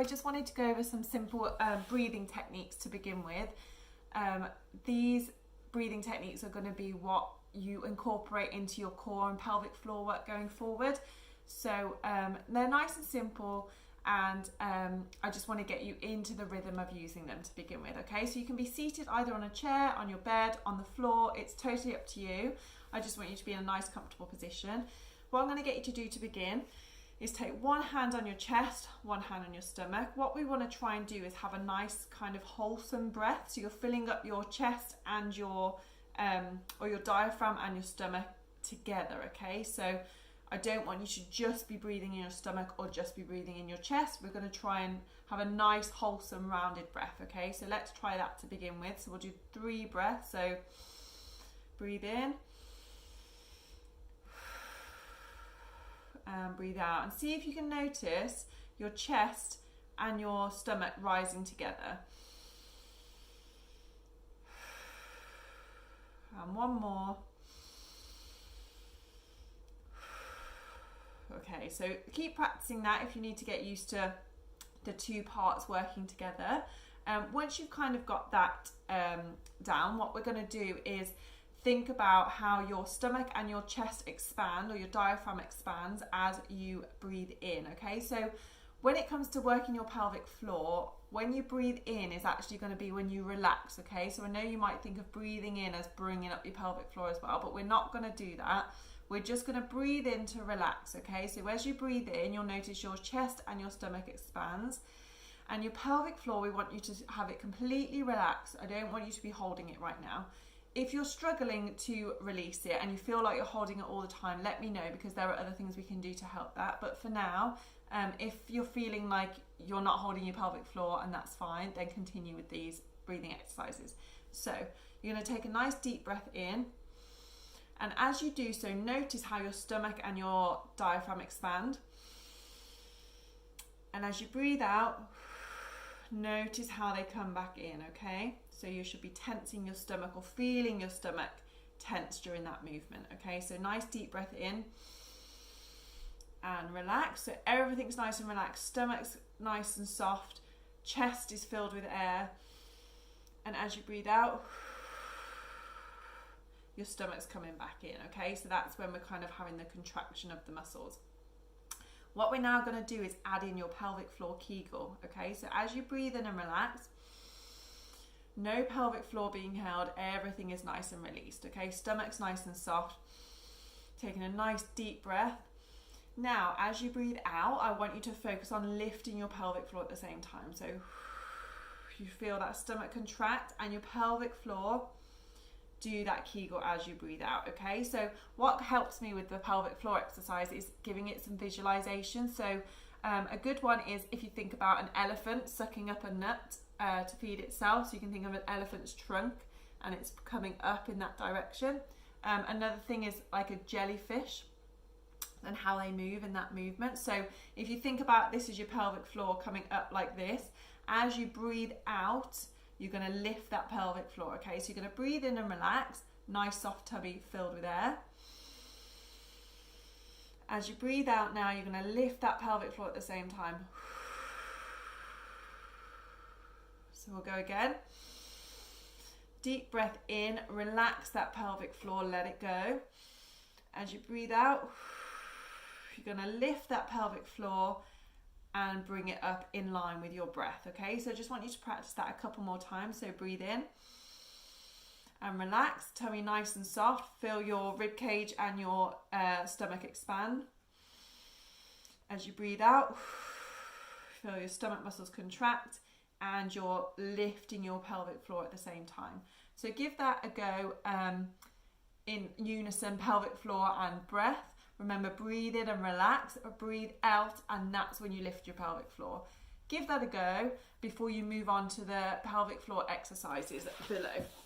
I just wanted to go over some simple breathing techniques to begin with. These breathing techniques are going to be what you incorporate into your core and pelvic floor work going forward. So they're nice and simple, and I just want to get you into the rhythm of using them to begin with. Okay, so you can be seated either on a chair, on your bed, on the floor. It's totally up to you. I just want you to be in a nice comfortable position. What I'm going to get you to do to begin is take one hand on your chest, one hand on your stomach. What we want to try and do is have a nice kind of wholesome breath. So you're filling up your chest and your or your diaphragm and your stomach together. Okay, so I don't want you to just be breathing in your stomach or just be breathing in your chest. We're going to try and have a nice wholesome rounded breath. Okay, so let's try that to begin with. So we'll do 3 breaths. So breathe in and breathe out, and see if you can notice your chest and your stomach rising together. And one more. Okay, so keep practicing that if you need to get used to the 2 parts working together. Once you've kind of got that down, what we're going to do is think about how your stomach and your chest expand, or your diaphragm expands as you breathe in. Okay, so when it comes to working your pelvic floor, when you breathe in is actually going to be when you relax. Okay, so I know you might think of breathing in as bringing up your pelvic floor as well, but we're not going to do that. We're just going to breathe in to relax. Okay, so as you breathe in, you'll notice your chest and your stomach expands, and your pelvic floor, we want you to have it completely relaxed. I don't want you to be holding it right now. If you're struggling to release it and you feel like you're holding it all the time, let me know, because there are other things we can do to help that. But for now, if you're feeling like you're not holding your pelvic floor, and that's fine, then continue with these breathing exercises. So you're going to take a nice deep breath in, and as you do so, notice how your stomach and your diaphragm expand. And as you breathe out, notice how they come back in. Okay, so you should be tensing your stomach or feeling your stomach tense during that movement. Okay, so nice deep breath in and relax. So everything's nice and relaxed, stomach's nice and soft, chest is filled with air, and as you breathe out, your stomach's coming back in. Okay, so that's when we're kind of having the contraction of the muscles. What we're now going to do is add in your pelvic floor Kegel. Okay, so as you breathe in and relax, no pelvic floor being held, everything is nice and released. Okay, stomach's nice and soft, taking a nice deep breath. Now, as you breathe out, I want you to focus on lifting your pelvic floor at the same time. So you feel that stomach contract and your pelvic floor do that Kegel as you breathe out. Okay, so what helps me with the pelvic floor exercise is giving it some visualization. So a good one is if you think about an elephant sucking up a nut to feed itself. So you can think of an elephant's trunk and it's coming up in that direction. Another thing is like a jellyfish and how they move in that movement. So if you think about this as your pelvic floor coming up like this, as you breathe out, you're going to lift that pelvic floor. Okay, so you're going to breathe in and relax, nice soft tummy filled with air. As you breathe out now, you're going to lift that pelvic floor at the same time. So we'll go again. Deep breath in, relax that pelvic floor, let it go. As you breathe out, you're going to lift that pelvic floor and bring it up in line with your breath. Okay, so I just want you to practice that a couple more times. So breathe in and relax, tummy nice and soft, feel your rib cage and your stomach expand. As you breathe out, feel your stomach muscles contract and you're lifting your pelvic floor at the same time. So give that a go in unison, pelvic floor and breath. Remember, breathe in and relax, breathe out, and that's when you lift your pelvic floor. Give that a go before you move on to the pelvic floor exercises below.